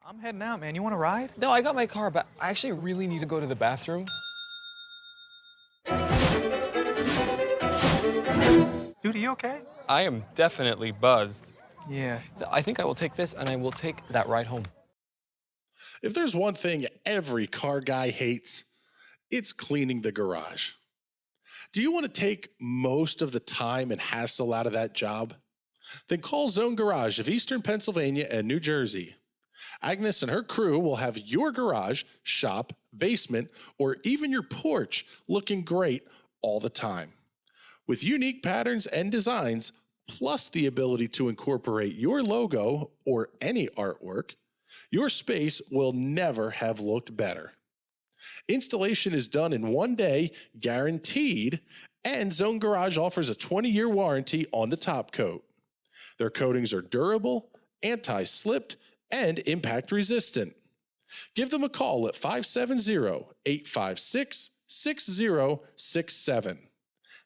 I'm heading out, man. You want to ride? No, I got my car, but I actually really need to go to the bathroom. Dude, are you okay? I am definitely buzzed. Yeah. I think I will take this and I will take that ride home. If there's one thing every car guy hates, it's cleaning the garage. Do you want to take most of the time and hassle out of that job? Then call Zone Garage of Eastern Pennsylvania and New Jersey. Agnes and her crew will have your garage, shop, basement, or even your porch looking great all the time. With unique patterns and designs, plus the ability to incorporate your logo or any artwork, your space will never have looked better. Installation is done in 1 day, guaranteed, and Zone Garage offers a 20-year warranty on the top coat. Their coatings are durable, anti-slipped, and impact resistant. Give them a call at 570-856-6067.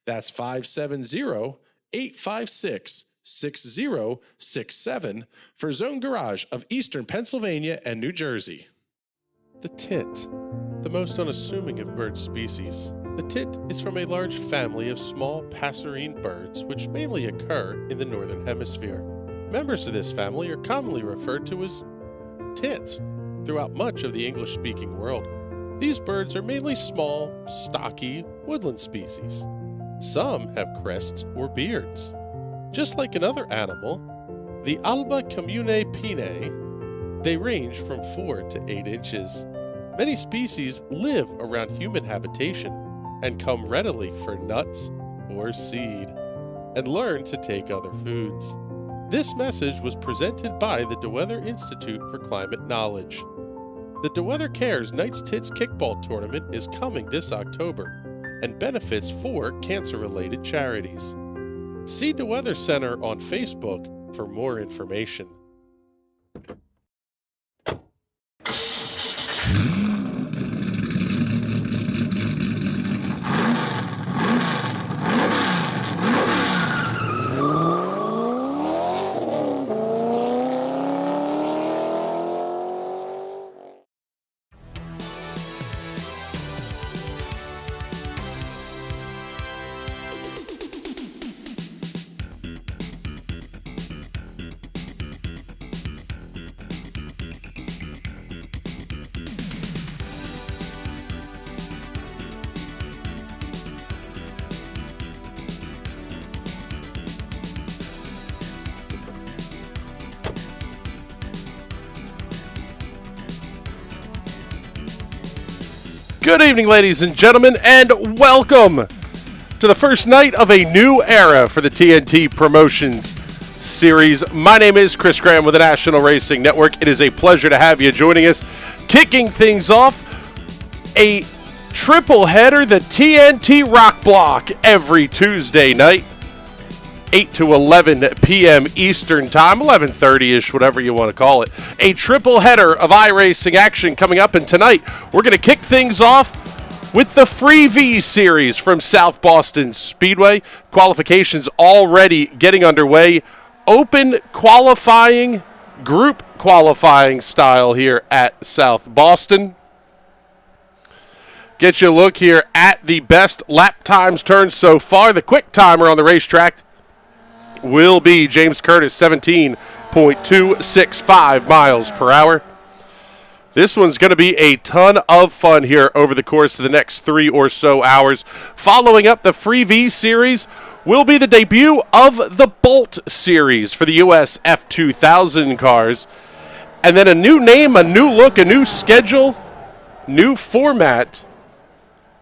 That's 570-856-6067 for Zone Garage of Eastern Pennsylvania and New Jersey. The tit, the most unassuming of bird species. The tit is from a large family of small passerine birds which mainly occur in the northern hemisphere. Members of this family are commonly referred to as tits throughout much of the English-speaking world. These birds are mainly small, stocky, woodland species. Some have crests or beards. Just like another animal, the Alba commune pine, they range from 4 to 8 inches. Many species live around human habitation and come readily for nuts or seed, and learn to take other foods. This message was presented by the DeWeather Institute for Climate Knowledge. The DeWeather Cares Knights Tits Kickball Tournament is coming this October and benefits 4 cancer-related charities. See DeWeather Center on Facebook for more information. Good evening, ladies and gentlemen, and welcome to the first night of a new era for the TNT Promotions series. My name is Chris Graham with the National Racing Network. It is a pleasure to have you joining us. Kicking things off, a triple header, the TNT Rock Block, every Tuesday night, 8 to 11 p.m. Eastern Time, 11:30-ish, whatever you want to call it. A triple header of iRacing action coming up, and tonight we're going to kick things off with the Free V Series from South Boston Speedway. Qualifications already getting underway. Open qualifying, group qualifying style here at South Boston. Get you a look here at the best lap times turned so far. The quick timer on the racetrack will be James Curtis, 17.265 miles per hour. This one's going to be a ton of fun here over the course of the next 3 or so hours. Following up the Free V Series will be the debut of the Bolt Series for the US F2000 cars. And then a new name, a new look, a new schedule, new format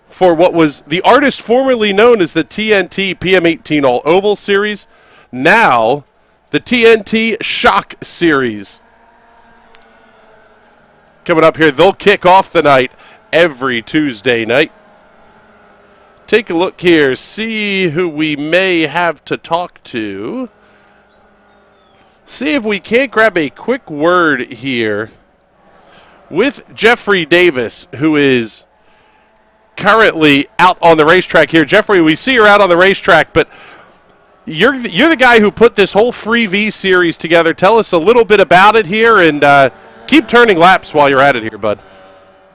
for what was the artist formerly known as the TNT PM18 All Oval Series. Now, the TNT Shock Series. Coming up here, they'll kick off the night every Tuesday night. Take a look here, see who we may have to talk to. See if we can't grab a quick word here with Jeffrey Davis, who is currently out on the racetrack here. Jeffrey, we see you're out on the racetrack, but You're the guy who put this whole Free V Series together. Tell us a little bit about it here and keep turning laps while you're at it here, bud.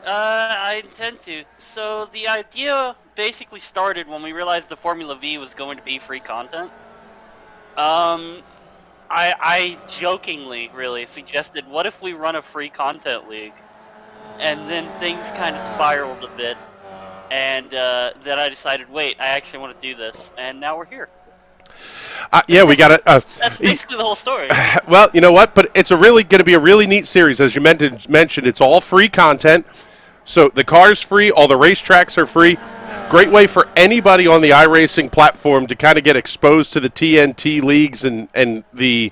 I intend to. So the idea basically started when we realized the Formula V was going to be free content. I jokingly really suggested, what if we run a free content league? And then things kind of spiraled a bit. And then I decided, wait, I actually want to do this. And now we're here. Yeah, we got it. That's basically the whole story. Well, you know what? But it's going to be a really neat series. As you mentioned, it's all free content. So the car's free. All the racetracks are free. Great way for anybody on the iRacing platform to kind of get exposed to the TNT leagues and the,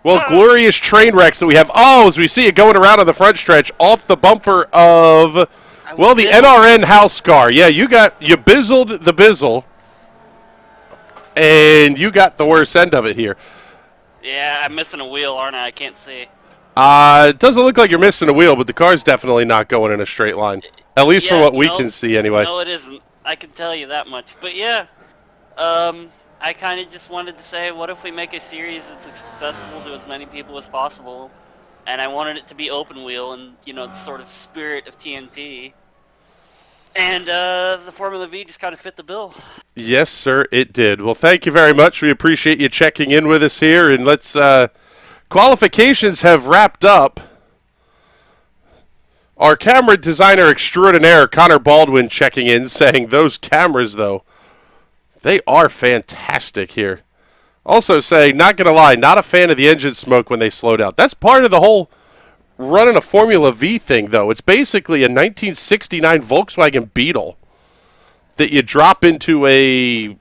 well, glorious train wrecks that we have. Oh, as we see it going around on the front stretch off the bumper of, well, the NRN house car. Yeah, you bizzled the bizzle, and you got the worst end of it here. Yeah, I'm missing a wheel, aren't I? I can't see. It doesn't look like you're missing a wheel, but the car's definitely not going in a straight line. At least from what we can see, anyway. No, it isn't. I can tell you that much. But yeah, I kind of just wanted to say, what if we make a series that's accessible to as many people as possible? And I wanted it to be open wheel and, you know, the sort of spirit of TNT. And the Formula V just kind of fit the bill. Yes, sir, it did. Well, thank you very much. We appreciate you checking in with us here. And let's, qualifications have wrapped up. Our camera designer extraordinaire, Connor Baldwin, checking in, saying those cameras, though, they are fantastic here. Also saying, not going to lie, not a fan of the engine smoke when they slow down. That's part of the whole running a Formula V thing, though. It's basically a 1969 Volkswagen Beetle that you drop into a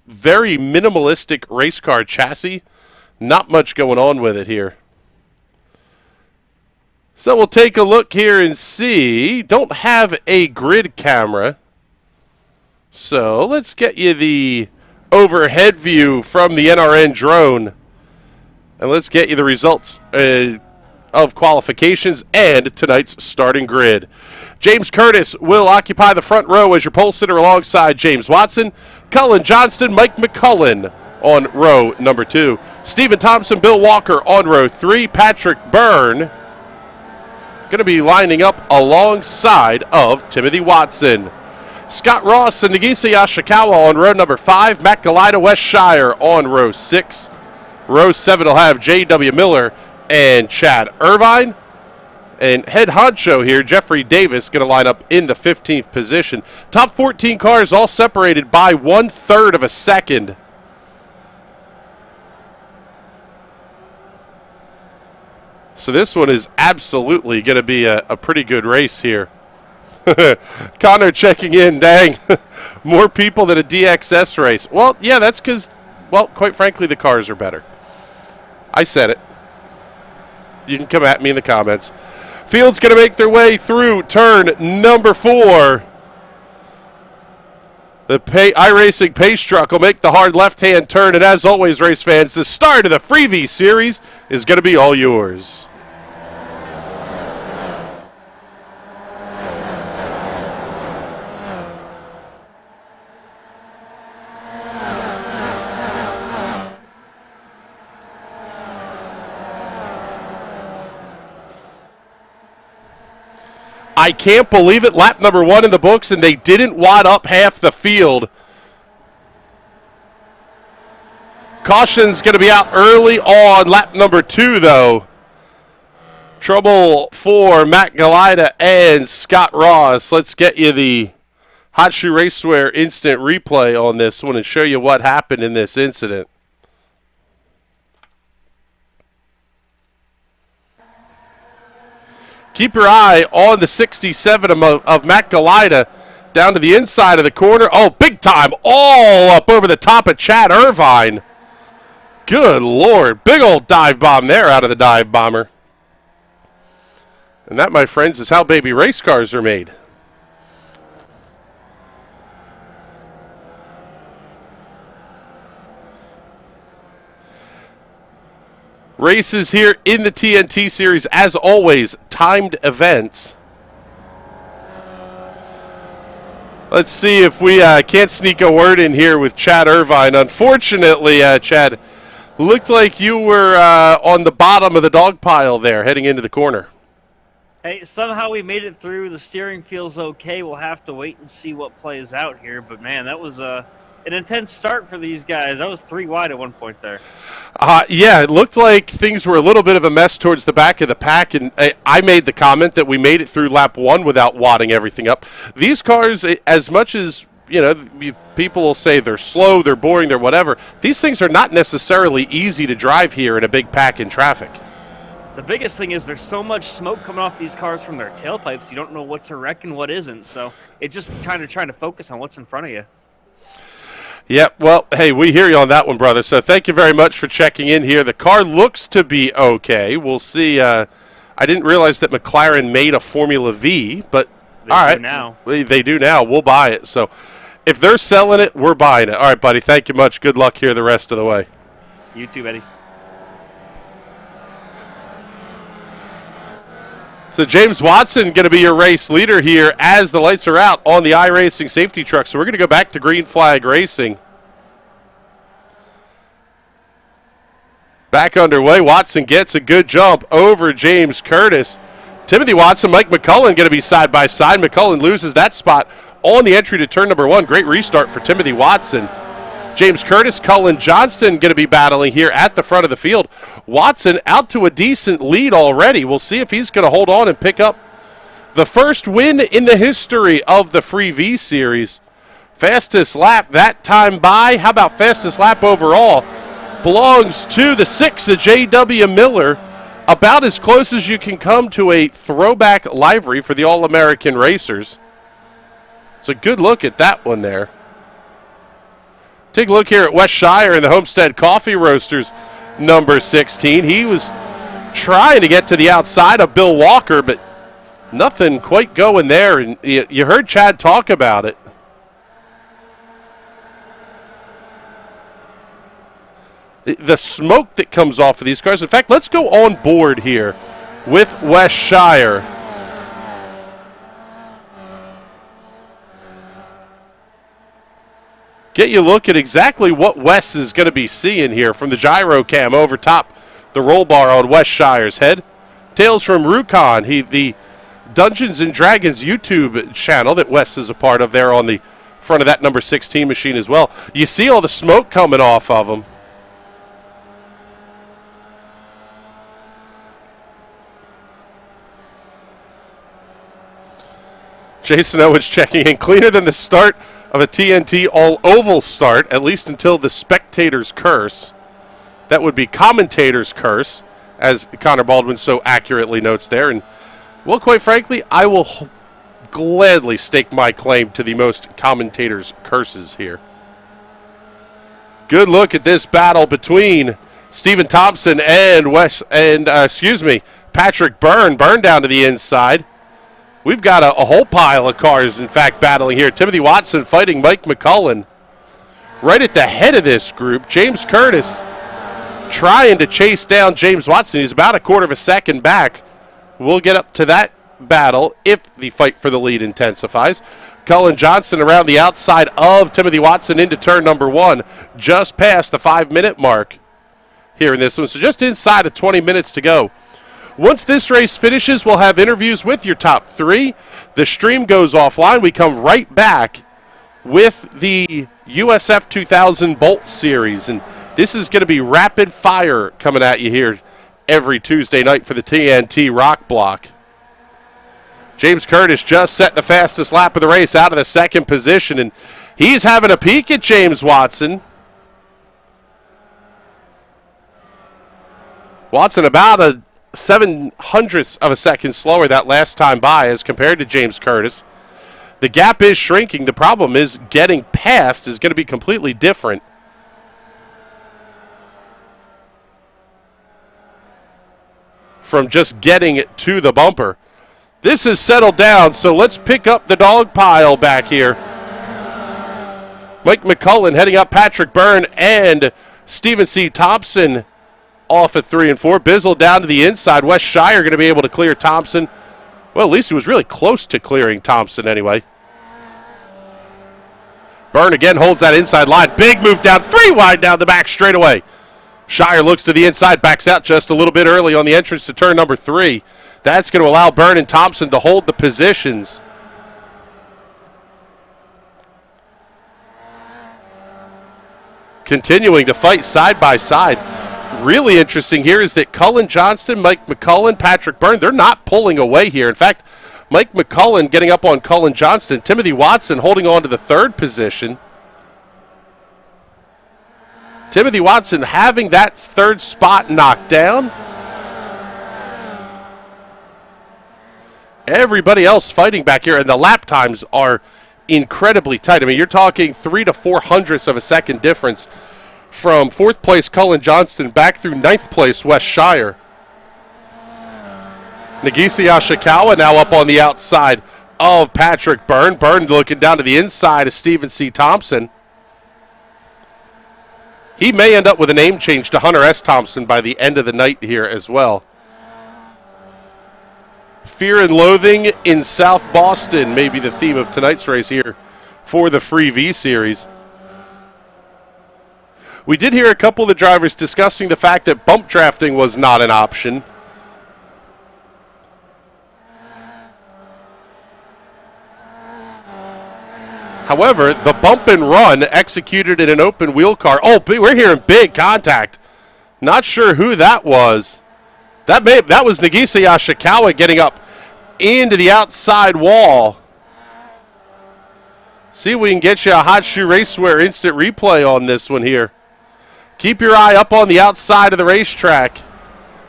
very minimalistic race car chassis. Not much going on with it here. So we'll take a look here and see. Don't have a grid camera. So let's get you the overhead view from the NRN drone. And let's get you the results of qualifications and tonight's starting grid. James Curtis will occupy the front row as your pole sitter alongside James Watson, Cullen Johnston, Mike McCullen on row number 2. Stephen Thompson, Bill Walker on row 3. Patrick Byrne going to be lining up alongside of Timothy Watson. Scott Ross and Nagisa Yashikawa on row number 5. Matt Galida, West Shire on row 6. Row 7 will have J.W. Miller and Chad Irvine. And head honcho here, Jeffrey Davis, going to line up in the 15th position. Top 14 cars all separated by 1/3 of a second. So this one is absolutely going to be a pretty good race here. Connor checking in, dang. More people than a DXS race. Well, yeah, that's because, well, quite frankly, the cars are better. I said it. You can come at me in the comments. Field's going to make their way through turn number 4. The iRacing pace truck will make the hard left-hand turn, and as always, race fans, the start of the Freebie Series is going to be all yours. I can't believe it. Lap number 1 in the books, and they didn't wad up half the field. Caution's going to be out early on lap number 2, though. Trouble for Matt Galida and Scott Ross. Let's get you the Hot Shoe Racewear instant replay on this one and show you what happened in this incident. Keep your eye on the 67 of Matt Galida down to the inside of the corner. Oh, big time. All up over the top of Chad Irvine. Good Lord. Big old dive bomb there out of the dive bomber. And that, my friends, is how baby race cars are made. Races here in the TNT series, as always, timed events. Let's see if we can't sneak a word in here with Chad Irvine. Unfortunately, Chad, looked like you were on the bottom of the dog pile there heading into the corner. Hey, somehow we made it through. The steering feels okay. We'll have to wait and see what plays out here. But, man, that was an intense start for these guys. That was 3 wide at one point there. Yeah, it looked like things were a little bit of a mess towards the back of the pack, and I made the comment that we made it through lap 1 without wadding everything up. These cars, as much as, people will say they're slow, they're boring, they're whatever, these things are not necessarily easy to drive here in a big pack in traffic. The biggest thing is there's so much smoke coming off these cars from their tailpipes, you don't know what's a wreck and what isn't. So it's just trying to focus on what's in front of you. Yeah, well, hey, we hear you on that one, brother. So thank you very much for checking in here. The car looks to be okay. We'll see. I didn't realize that McLaren made a Formula V, but all right. Now. They do now. We'll buy it. So if they're selling it, we're buying it. All right, buddy. Thank you much. Good luck here the rest of the way. You too, Eddie. So James Watson going to be your race leader here as the lights are out on the iRacing safety truck. So we're going to go back to green flag racing. Back underway. Watson gets a good jump over James Curtis. Timothy Watson, Mike McCullen going to be side by side. McCullen loses that spot on the entry to turn number 1. Great restart for Timothy Watson. James Curtis, Cullen Johnston going to be battling here at the front of the field. Watson out to a decent lead already. We'll see if he's going to hold on and pick up the first win in the history of the Free V Series. Fastest lap that time by. How about fastest lap overall? Belongs to the 6 of J.W. Miller. About as close as you can come to a throwback livery for the All-American Racers. It's a good look at that one there. Take a look here at Wes Shire in the Homestead Coffee Roasters, number 16. He was trying to get to the outside of Bill Walker, but nothing quite going there. And you heard Chad talk about it. The smoke that comes off of these cars. In fact, let's go on board here with Wes Shire. Get you a look at exactly what Wes is going to be seeing here from the gyro cam over top the roll bar on Wes Shire's head. Tales from Rukon, the Dungeons and Dragons YouTube channel that Wes is a part of there on the front of that number 16 machine as well. You see all the smoke coming off of him. Jason Owens checking in. Cleaner than the start of a TNT all-oval start, at least until the spectator's curse. That would be commentator's curse, as Connor Baldwin so accurately notes there. And, well, quite frankly, I will gladly stake my claim to the most commentator's curses here. Good look at this battle between Stephen Thompson and Patrick Byrne. Byrne down to the inside. We've got a whole pile of cars, in fact, battling here. Timothy Watson fighting Mike McCullen. Right at the head of this group, James Curtis trying to chase down James Watson. He's about a quarter of a second back. We'll get up to that battle if the fight for the lead intensifies. Cullen Johnston around the outside of Timothy Watson into turn number 1, just past the 5-minute mark here in this one. So just inside of 20 minutes to go. Once this race finishes, we'll have interviews with your top 3. The stream goes offline. We come right back with the USF 2000 Bolt Series. And this is going to be rapid fire coming at you here every Tuesday night for the TNT Rock Block. James Curtis just set the fastest lap of the race out of the second position. And he's having a peek at James Watson. Watson about a 0.07 of a second slower that last time by as compared to James Curtis. The gap is shrinking. The problem is getting past is going to be completely different. From just getting it to the bumper. This has settled down, so let's pick up the dog pile back here. Mike McCullen heading up Patrick Byrne and Stephen C. Thompson off at 3 and 4. Bizzle down to the inside. Wes Shire going to be able to clear Thompson. Well, at least he was really close to clearing Thompson anyway. Byrne again holds that inside line. Big move down, 3 wide down the back straightaway. Shire looks to the inside, backs out just a little bit early on the entrance to turn number 3. That's going to allow Byrne and Thompson to hold the positions. Continuing to fight side by side. Really interesting here is that Cullen Johnston, Mike McCullen, Patrick Byrne, they're not pulling away here. In fact, Mike McCullen getting up on Cullen Johnston. Timothy Watson holding on to the 3rd position. Timothy Watson having that 3rd spot knocked down. Everybody else fighting back here, and the lap times are incredibly tight. I mean, you're talking 3 to 4 hundredths of a second difference from 4th place Cullen Johnston back through 9th place West Shire. Nagisa Yashikawa now up on the outside of Patrick Byrne. Byrne looking down to the inside of Stephen C. Thompson. He may end up with a name change to Hunter S. Thompson by the end of the night here as well. Fear and loathing in South Boston may be the theme of tonight's race here for the Free V Series. We did hear a couple of the drivers discussing the fact that bump drafting was not an option. However, the bump and run executed in an open wheel car. Oh, we're hearing big contact. Not sure who that was. That was Nagisa Yashikawa getting up into the outside wall. See if we can get you a Hot Shoe Racewear instant replay on this one here. Keep your eye up on the outside of the racetrack.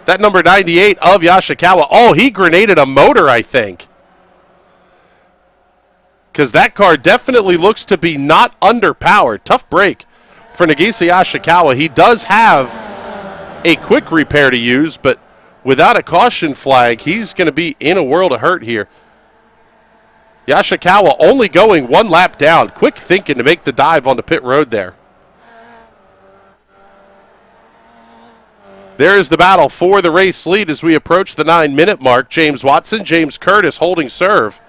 That number 98 of Yashikawa. Oh, he grenaded a motor, I think. Because that car definitely looks to be not underpowered. Tough break for Nagisa Yashikawa. He does have a quick repair to use, but without a caution flag, he's going to be in a world of hurt here. Yashikawa only going 1 lap down. Quick thinking to make the dive onto pit road there. There's the battle for the race lead as we approach the 9-minute mark. James Watson, James Curtis holding serve.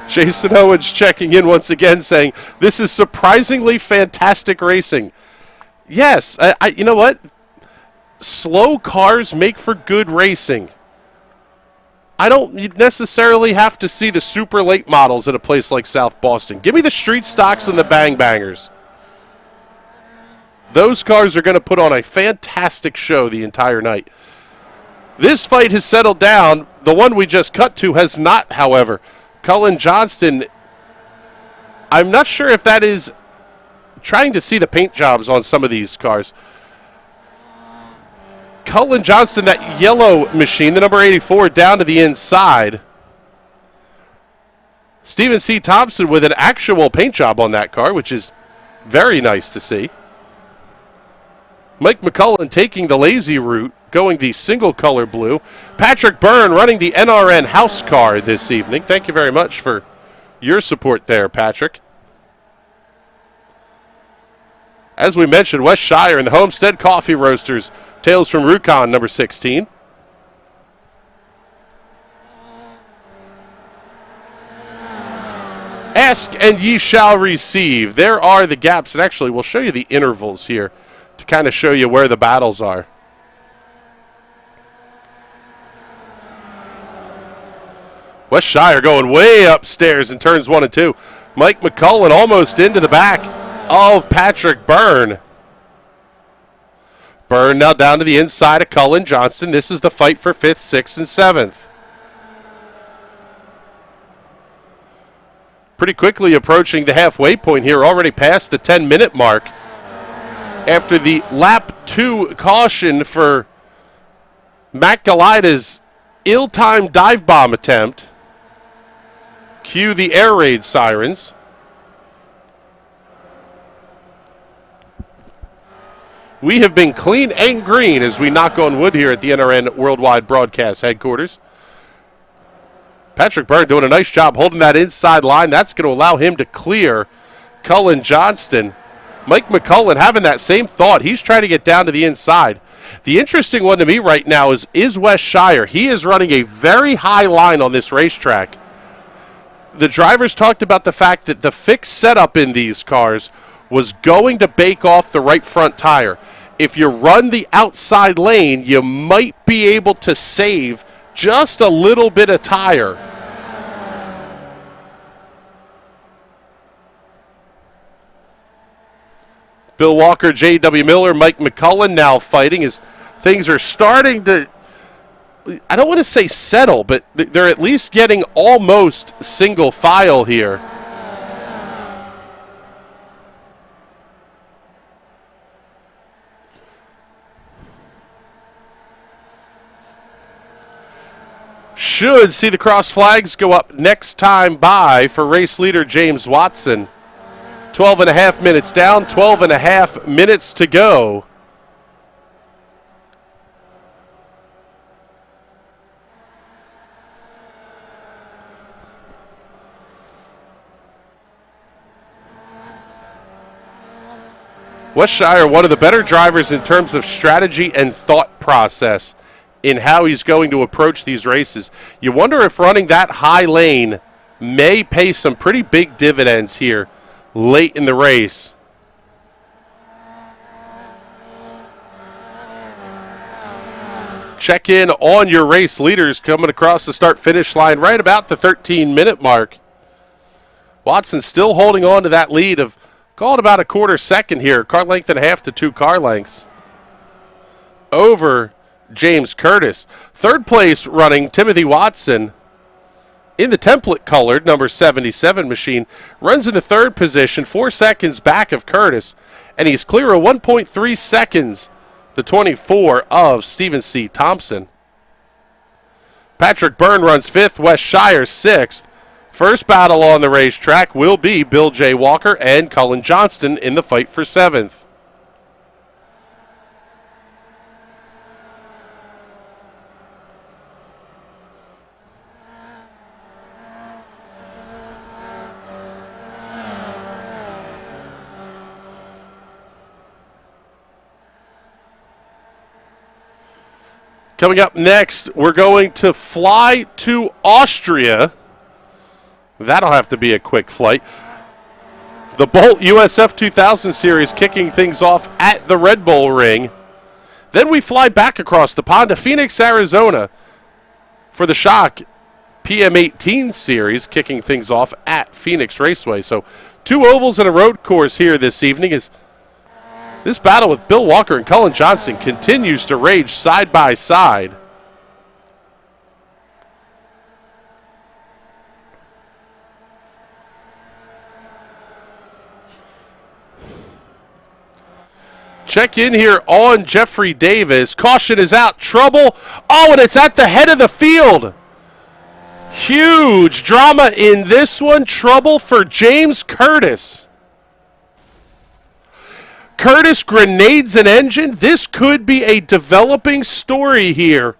Jason Owens checking in once again saying, this is surprisingly fantastic racing. Yes, you know what? Slow cars make for good racing. I don't necessarily have to see the super late models at a place like South Boston. Give me the street stocks and the bang bangers. Those cars are going to put on a fantastic show the entire night. This fight has settled down. The one we just cut to has not, however. Cullen Johnston, I'm not sure if that is trying to see the paint jobs on some of these cars. Cullen Johnston, that yellow machine, the number 84, down to the inside. Stephen C. Thompson with an actual paint job on that car, which is very nice to see. Mike McCullen taking the lazy route, going the single color blue. Patrick Byrne running the NRN house car this evening. Thank you very much for your support there, Patrick. As we mentioned, West Shire and the Homestead Coffee Roasters. Tales from Rukon, number 16. Ask and ye shall receive. There are the gaps, and actually we'll show you the intervals here to kind of show you where the battles are. West Shire going way upstairs in turns 1 and 2. Mike McCullen almost into the back of Patrick Byrne. Byrne now down to the inside of Cullen Johnston. This is the fight for 5th, 6th, and 7th. Pretty quickly approaching the halfway point here, already past the 10-minute mark. After the lap 2 caution for Matt Galida's ill-timed dive bomb attempt. Cue the air raid sirens. We have been clean and green as we knock on wood here at the NRN Worldwide Broadcast Headquarters. Patrick Byrne doing a nice job holding that inside line. That's going to allow him to clear Cullen Johnston. Mike McCullen having that same thought. He's trying to get down to the inside. The interesting one to me right now is West Shire. He is running a very high line on this racetrack. the drivers talked about the fact that the fixed setup in these cars was going to bake off the right front tire. If you run the outside lane, you might be able to save just a little bit of tire. Bill Walker, J.W. Miller, Mike McCullen now fighting as things are starting to, I don't want to say settle, but they're at least getting almost single file here. Should see the cross flags go up next time by for race leader James Watson. 12 and a half minutes down, 12 and a half minutes to go. Westshire, one of the better drivers in terms of strategy and thought process in how he's going to approach these races. You wonder if running that high lane may pay some pretty big dividends here late in the race. Check in on your race leaders coming across the start-finish line right about the 13-minute mark. Watson still holding on to that lead of, call it about a quarter second here, car length and a half to 2 car lengths over James Curtis. Third place running Timothy Watson in the template-colored number 77 machine, runs in the third position, 4 seconds back of Curtis, and he's clear of 1.3 seconds, the 24 of Stephen C. Thompson. Patrick Byrne runs fifth, Westshire 6th. First battle on the racetrack will be Bill J. Walker and Cullen Johnston in the fight for 7th. Coming up next, we're going to fly to Austria. That'll have to be a quick flight. The Bolt USF 2000 Series kicking things off at the Red Bull Ring. Then we fly back across the pond to Phoenix, Arizona for the Shock PM18 Series kicking things off at Phoenix Raceway. So 2 ovals and a road course here this evening as this battle with Bill Walker and Cullen Johnston continues to rage side by side. Check in here on Jeffrey Davis. Caution is out. Trouble. Oh, and it's at the head of the field. Huge drama in this one. Trouble for James Curtis. Curtis grenades an engine. This could be a developing story here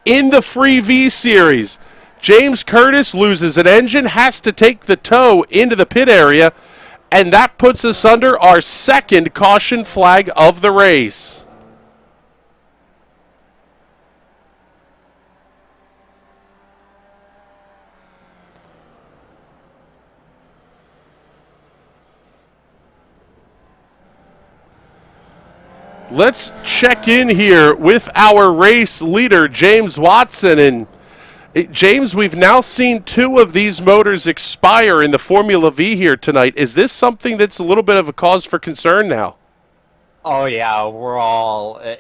in the Free V Series. James Curtis loses an engine, has to take the tow into the pit area, and that puts us under our second caution flag of the race. Let's check in here with our race leader, James Watson. And James, we've now seen 2 of these motors expire in the Formula V here tonight. Is this something that's a little bit of a cause for concern now? Oh yeah,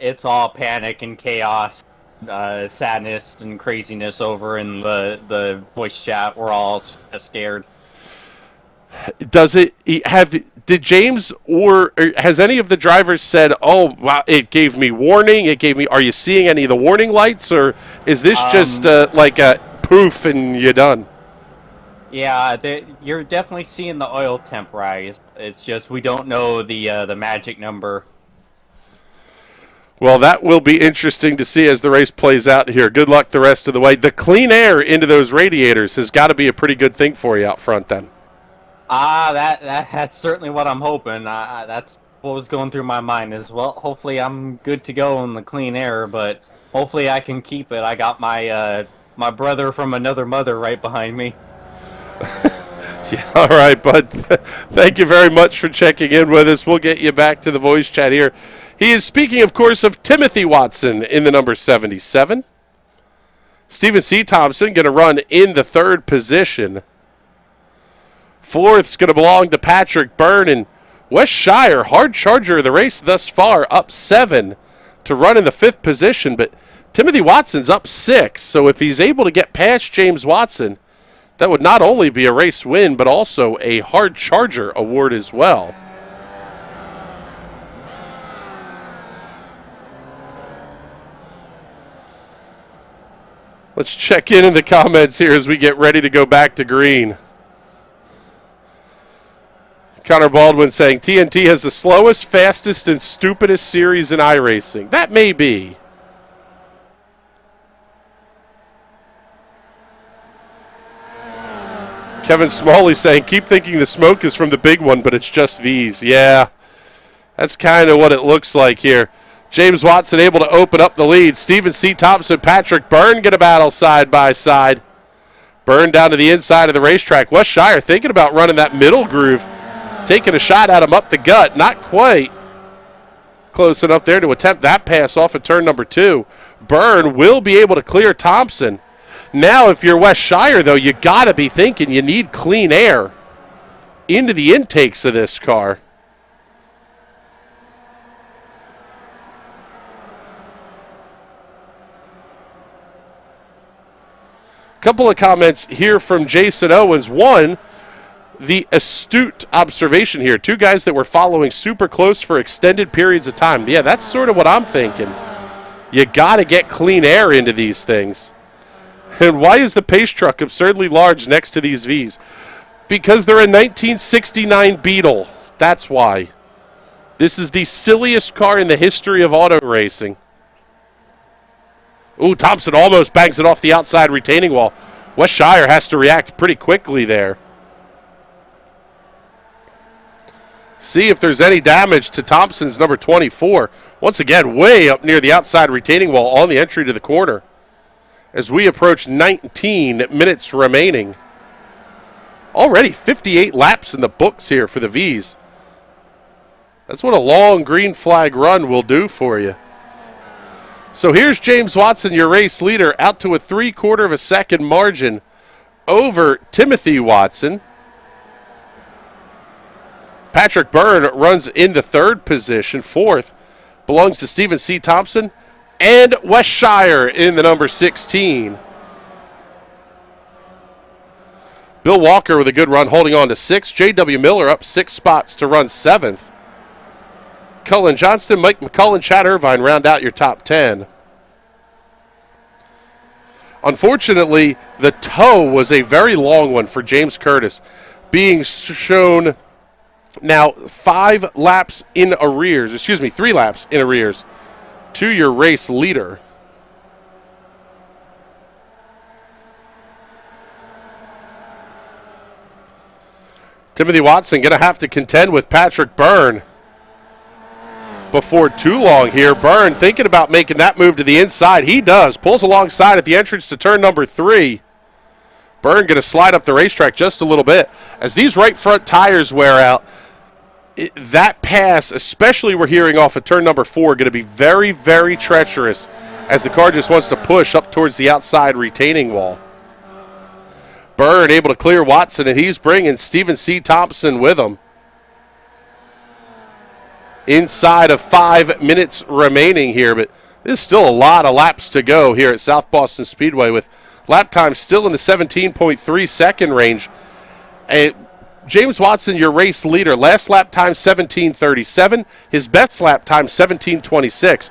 it's all panic and chaos, sadness and craziness over in the voice chat. We're all scared. Did James or has any of the drivers said, oh, wow, it gave me warning, are you seeing any of the warning lights, or is this just like a poof and you're done? Yeah, you're definitely seeing the oil temp rise. It's just we don't know the magic number. Well, that will be interesting to see as the race plays out here. Good luck the rest of the way. The clean air into those radiators has got to be a pretty good thing for you out front then. That's certainly what I'm hoping. That's what was going through my mind as well. Hopefully I'm good to go in the clean air, but hopefully I can keep it. I got my my brother from another mother right behind me. Yeah, all right, bud. Thank you very much for checking in with us. We'll get you back to the voice chat here. He is speaking, of course, of Timothy Watson in the number 77. Stephen C. Thompson going to run in the third position. Fourth's going to belong to Patrick Byrne, and Wes Shire, hard charger of the race thus far, up 7 to run in the fifth position, but Timothy Watson's up 6, so if he's able to get past James Watson, that would not only be a race win, but also a hard charger award as well. Let's check in the comments here as we get ready to go back to green. Connor Baldwin saying, TNT has the slowest, fastest, and stupidest series in iRacing. That may be. Kevin Smalley saying, keep thinking the smoke is from the big one, but it's just V's. Yeah, that's kind of what it looks like here. James Watson able to open up the lead. Stephen C. Thompson, Patrick Byrne get a battle side by side. Byrne down to the inside of the racetrack. Wes Shire thinking about running that middle groove. Taking a shot at him up the gut. Not quite close enough there to attempt that pass off of turn number 2. Byrne will be able to clear Thompson. Now, if you're Wes Shire, though, you got to be thinking you need clean air into the intakes of this car. Couple of comments here from Jason Owens. One, the astute observation here. 2 guys that were following super close for extended periods of time. Yeah, that's sort of what I'm thinking. You got to get clean air into these things. And why is the pace truck absurdly large next to these Vs? Because they're a 1969 Beetle. That's why. This is the silliest car in the history of auto racing. Ooh, Thompson almost bangs it off the outside retaining wall. Wes Shire has to react pretty quickly there. See if there's any damage to Thompson's number 24. Once again, way up near the outside retaining wall on the entry to the corner. As we approach 19 minutes remaining. Already 58 laps in the books here for the Vs. That's what a long green flag run will do for you. So here's James Watson, your race leader, out to a 3/4 of a second margin over Timothy Watson. Patrick Byrne runs in the third position. Fourth belongs to Stephen C. Thompson and Wes Shire in the number 16. Bill Walker with a good run holding on to 6. J.W. Miller up 6 spots to run 7th. Cullen Johnston, Mike McCullen, Chad Irvine round out your top 10. Unfortunately, the tow was a very long one for James Curtis, being shown now 3 laps in arrears to your race leader. Timothy Watson going to have to contend with Patrick Byrne before too long here. Byrne thinking about making that move to the inside. He does. Pulls alongside at the entrance to turn number 3. Byrne going to slide up the racetrack just a little bit. As these right front tires wear out, that pass, especially we're hearing off of turn number 4, going to be very, very treacherous as the car just wants to push up towards the outside retaining wall. Byrne able to clear Watson, and he's bringing Stephen C. Thompson with him. Inside of 5 minutes remaining here, but there's still a lot of laps to go here at South Boston Speedway with lap time still in the 17.3 second range. James Watson, your race leader, last lap time 17:37, his best lap time 17:26.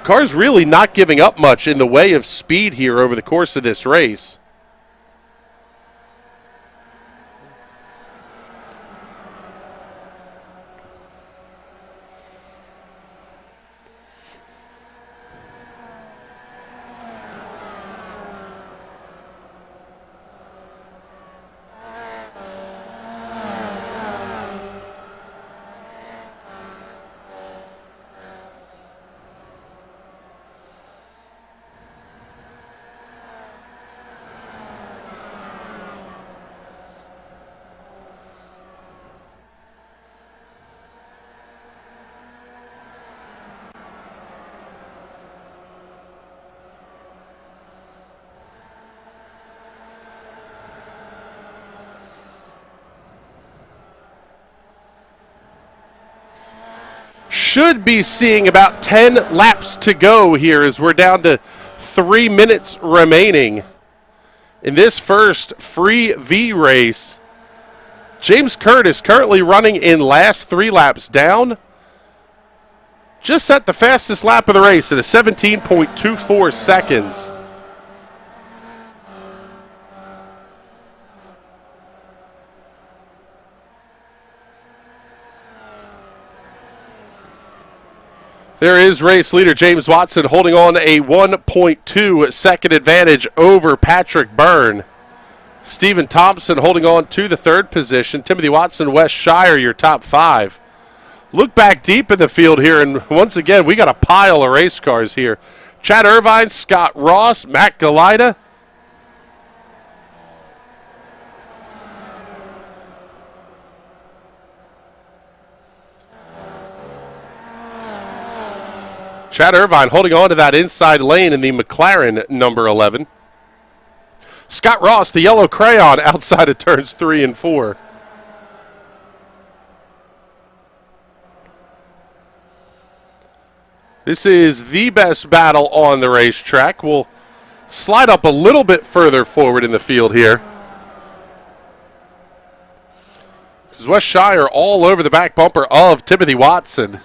Car's really not giving up much in the way of speed here over the course of this race. should be seeing about 10 laps to go here as we're down to 3 minutes remaining in this first free V race. James Curtis currently running in last, 3 laps down. Just set the fastest lap of the race at a 17.24 seconds. There is race leader James Watson holding on a 1.2 second advantage over Patrick Byrne. Stephen Thompson holding on to the 3rd position. Timothy Watson, Wes Shire, your top 5. Look back deep in the field here, and once again, we got a pile of race cars here. Chad Irvine, Scott Ross, Matt Galida. Chad Irvine holding on to that inside lane in the McLaren number 11. Scott Ross, the yellow crayon, outside of turns 3 and 4. This is the best battle on the racetrack. We'll slide up a little bit further forward in the field here. This is Wes Shire all over the back bumper of Timothy Watson.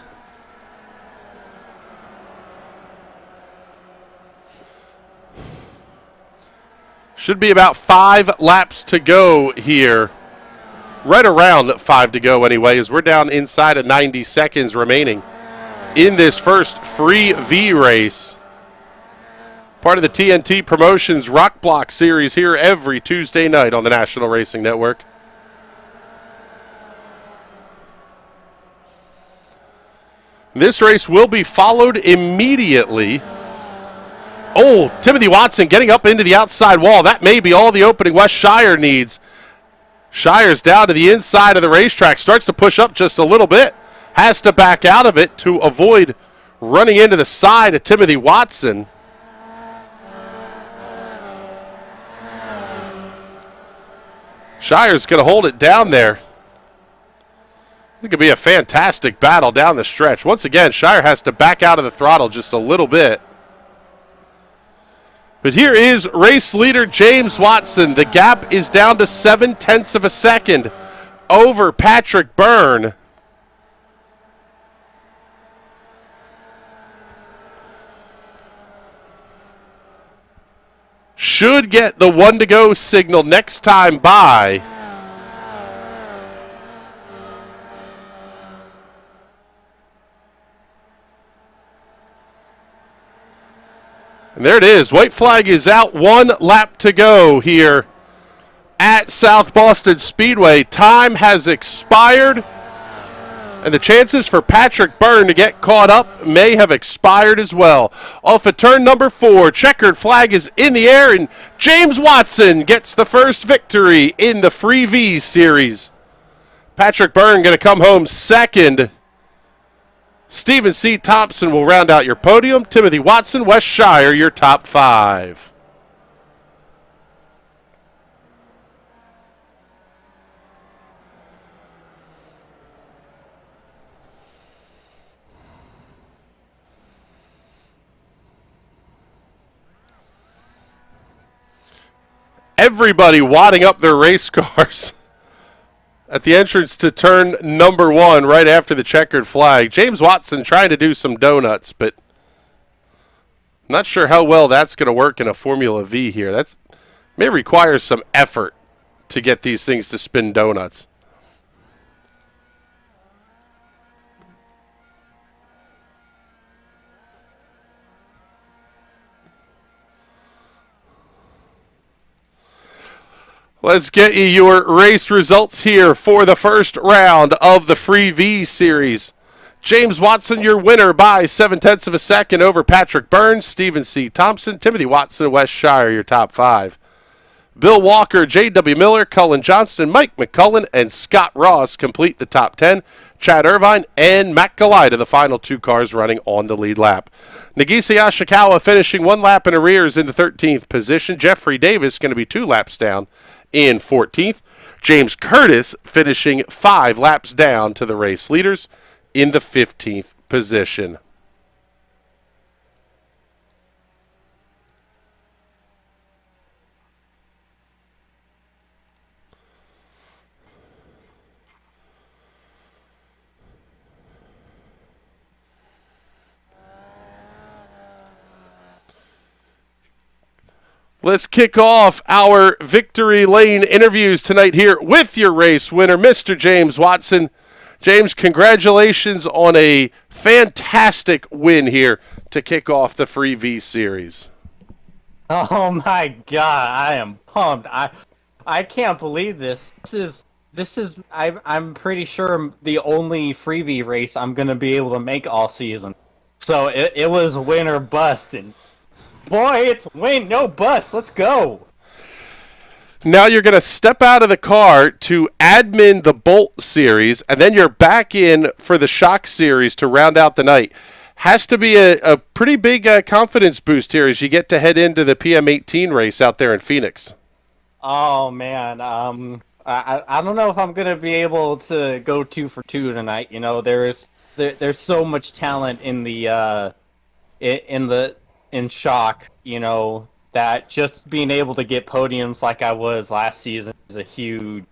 Should be about 5 laps to go here. Right around 5 to go anyway, as we're down inside of 90 seconds remaining in this first free V race. Part of the TNT Promotions Rock Block Series here every Tuesday night on the National Racing Network. This race will be followed immediately. Oh, Timothy Watson getting up into the outside wall. That may be all the opening Wes Shire needs. Shire's down to the inside of the racetrack. Starts to push up just a little bit. Has to back out of it to avoid running into the side of Timothy Watson. Shire's going to hold it down there. It could be a fantastic battle down the stretch. Once again, Shire has to back out of the throttle just a little bit. But here is race leader James Watson. The gap is down to 0.7 of a second over Patrick Byrne. Should get the 1 to go signal next time by. And there it is. White flag is out. 1 lap to go here at South Boston Speedway. Time has expired. And the chances for Patrick Byrne to get caught up may have expired as well. Off of turn number 4, checkered flag is in the air, and James Watson gets the first victory in the Free V Series. Patrick Byrne going to come home second. Stephen C. Thompson will round out your podium. Timothy Watson, Wes Shire, your top 5. Everybody wadding up their race cars at the entrance to turn number 1 right after the checkered flag. James Watson trying to do some donuts, but I'm not sure how well that's going to work in a Formula V here. That may require some effort to get these things to spin donuts. Let's get you your race results here for the first round of the Free V Series. James Watson, your winner by 0.7 of a second over Patrick Byrne. Stephen C. Thompson, Timothy Watson, Wes Shire, your top 5. Bill Walker, J.W. Miller, Cullen Johnston, Mike McCullen, and Scott Ross complete the top 10. Chad Irvine and Matt Galida, the final 2 cars running on the lead lap. Nagisa Yoshikawa finishing 1 lap in arrears in the 13th position. Jeffrey Davis going to be 2 laps down in 14th. James Curtis finishing 5 laps down to the race leaders in the 15th position. Let's kick off our Victory Lane interviews tonight here with your race winner, Mr. James Watson. James, congratulations on a fantastic win here to kick off the Free V Series. Oh my God, I am pumped. I can't believe this. This is I'm pretty sure the only Free V race I'm gonna be able to make all season. So it was win or bust, and boy, it's win, no bust. Let's go. Now you're going to step out of the car to admin the Bolt Series, and then you're back in for the Shock Series to round out the night. Has to be a pretty big confidence boost here as you get to head into the PM18 race out there in Phoenix. Oh man, I don't know if I'm gonna be able to go 2 for 2 tonight. You know, there's so much talent in the in Shock, you know, that just being able to get podiums like I was last season was huge.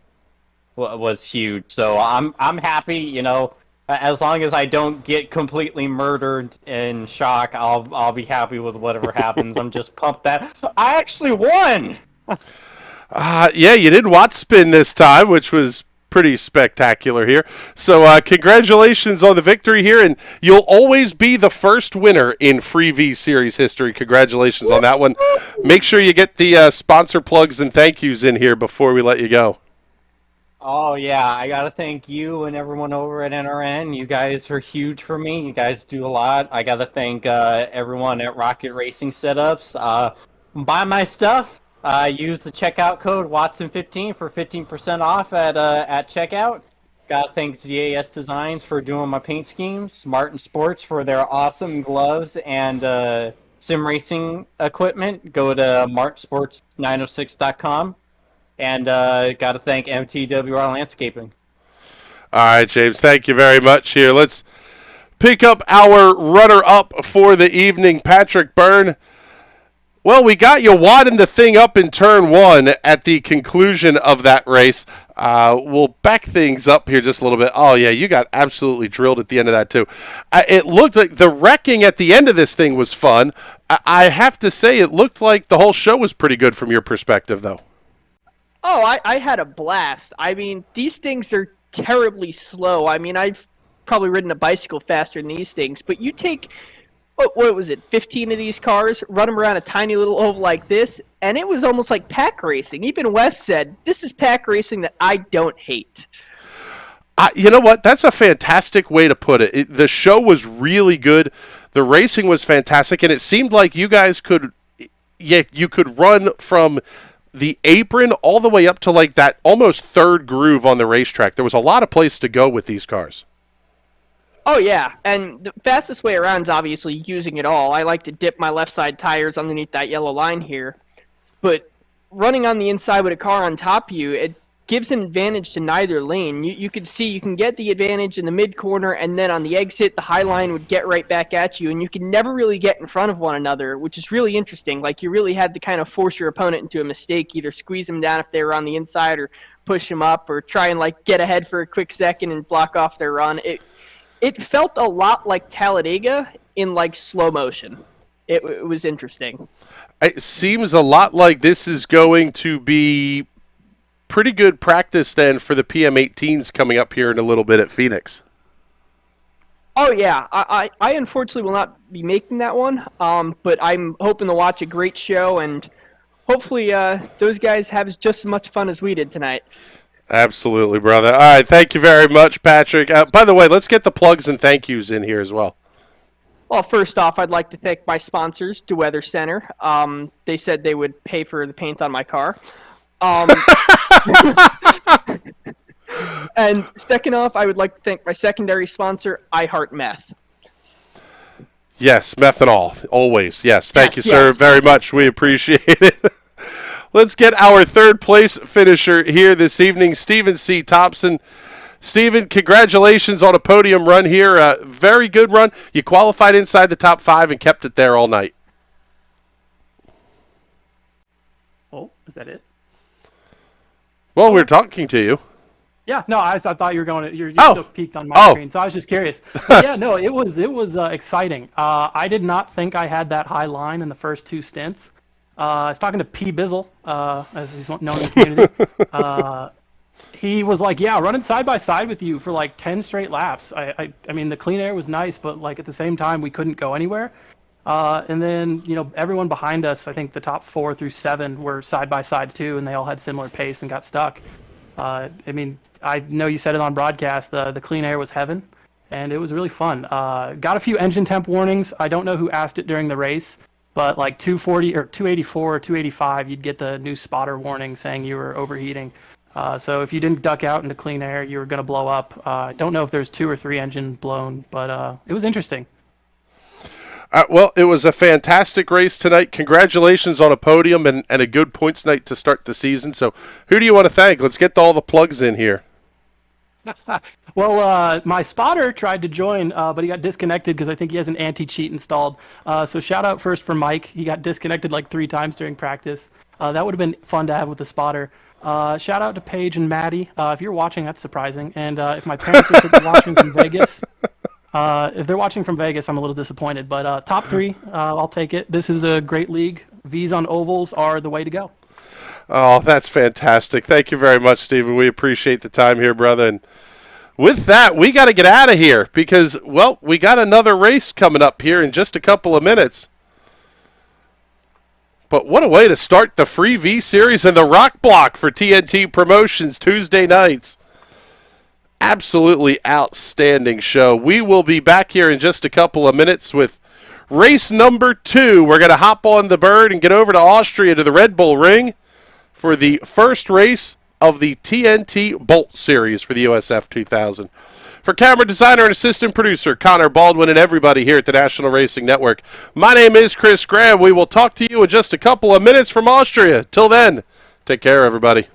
So I'm happy, you know, as long as I don't get completely murdered in Shock, I'll be happy with whatever happens. I'm just pumped that I actually won. Yeah, you did Watt spin this time, which was pretty spectacular here. So congratulations on the victory here, and you'll always be the first winner in Free V Series history. Congratulations on that one. Make sure you get the sponsor plugs and thank yous in here before we let you go. Oh yeah, I gotta thank you and everyone over at NRN. You guys are huge for me. You guys do a lot. I gotta thank everyone at Rocket Racing Setups. Buy my stuff. Use the checkout code Watson15 for 15% off at checkout. Gotta thank ZAS Designs for doing my paint schemes. Martin Sports for their awesome gloves and sim racing equipment. Go to martinsports906.com. And gotta thank MTWR Landscaping. All right, James, thank you very much here. Let's pick up our runner-up for the evening, Patrick Byrne. Well, we got you wadding the thing up in turn one at the conclusion of that race. We'll back things up here just a little bit. Oh, yeah, you got absolutely drilled at the end of that, too. It looked like the wrecking at the end of this thing was fun. I have to say it looked like the whole show was pretty good from your perspective, though. Oh, I had a blast. I mean, these things are terribly slow. I mean, I've probably ridden a bicycle faster than these things, but you take... What was it, 15 of these cars, run them around a tiny little oval like this, and it was almost like pack racing. Even Wes said, this is pack racing that I don't hate. You know what? That's a fantastic way to put it. The show was really good. The racing was fantastic, and it seemed like you guys could run from the apron all the way up to like that almost third groove on the racetrack. There was a lot of place to go with these cars. Oh, yeah, and the fastest way around is obviously using it all. I like to dip my left side tires underneath that yellow line here, but running on the inside with a car on top of you, it gives an advantage to neither lane. You can see you can get the advantage in the mid-corner, and then on the exit, the high line would get right back at you, and you can never really get in front of one another, which is really interesting. Like, you really had to kind of force your opponent into a mistake, either squeeze them down if they were on the inside or push them up or try and, like, get ahead for a quick second and block off their run. It felt a lot like Talladega in, like, slow motion. It was interesting. It seems a lot like this is going to be pretty good practice then for the PM18s coming up here in a little bit at Phoenix. Oh, yeah. I unfortunately will not be making that one, but I'm hoping to watch a great show, and hopefully those guys have just as much fun as we did tonight. Absolutely, brother. All right, thank you very much, Patrick. By the way, let's get the plugs and thank yous in here as well. Well, first off, I'd like to thank my sponsors, DeWeather Center. They said they would pay for the paint on my car. And second off, I would like to thank my secondary sponsor, I Heart Meth. Yes, methanol, always. Yes, thank you, sir, very much. We appreciate it. Let's get our third place finisher here this evening, Stephen C. Thompson. Steven, congratulations on a podium run here. Very good run. You qualified inside the top 5 and kept it there all night. Oh, is that it? Well, we're talking to you. Yeah, no, I thought you were going. You're still peaked on my screen, so I was just curious. But yeah, no, it was exciting. I did not think I had that high line in the first 2 stints. I was talking to P. Bizzle, as he's known in the community. He was like, "Yeah, running side by side with you for like 10 straight laps." I mean, the clean air was nice, but like at the same time, we couldn't go anywhere. And then everyone behind us, I think the top 4 through 7 were side by sides too, and they all had similar pace and got stuck. I mean, I know you said it on broadcast. The clean air was heaven, and it was really fun. Got a few engine temp warnings. I don't know who asked it during the race, but like 240 or 284 or 285, you'd get the new spotter warning saying you were overheating. So if you didn't duck out into clean air, you were going to blow up. I don't know if there's 2 or 3 engine blown, but it was interesting. Well, it was a fantastic race tonight. Congratulations on a podium and a good points night to start the season. So who do you want to thank? Let's get all the plugs in here. Well, my spotter tried to join, but he got disconnected because I think he has an anti-cheat installed. So shout out first for Mike. He got disconnected like 3 times during practice. That would have been fun to have with the spotter. Shout out to Paige and Maddie. If you're watching, that's surprising. And if my parents are watching from Vegas... if they're watching from Vegas, I'm a little disappointed. But top 3, I'll take it. This is a great league. V's on ovals are the way to go. Oh, that's fantastic. Thank you very much, Stephen. We appreciate the time here, brother. And with that, we got to get out of here because, well, we got another race coming up here in just a couple of minutes. But what a way to start the free V series and the Rock Block for TNT Promotions Tuesday nights. Absolutely outstanding show. We will be back here in just a couple of minutes with race number 2. We're going to hop on the Byrne and get over to Austria to the Red Bull Ring for the first race of the TNT Bolt Series for the USF 2000. For camera designer and assistant producer Connor Baldwin and everybody here at the National Racing Network, my name is Chris Graham. We will talk to you in just a couple of minutes from Austria. Till then, take care, everybody.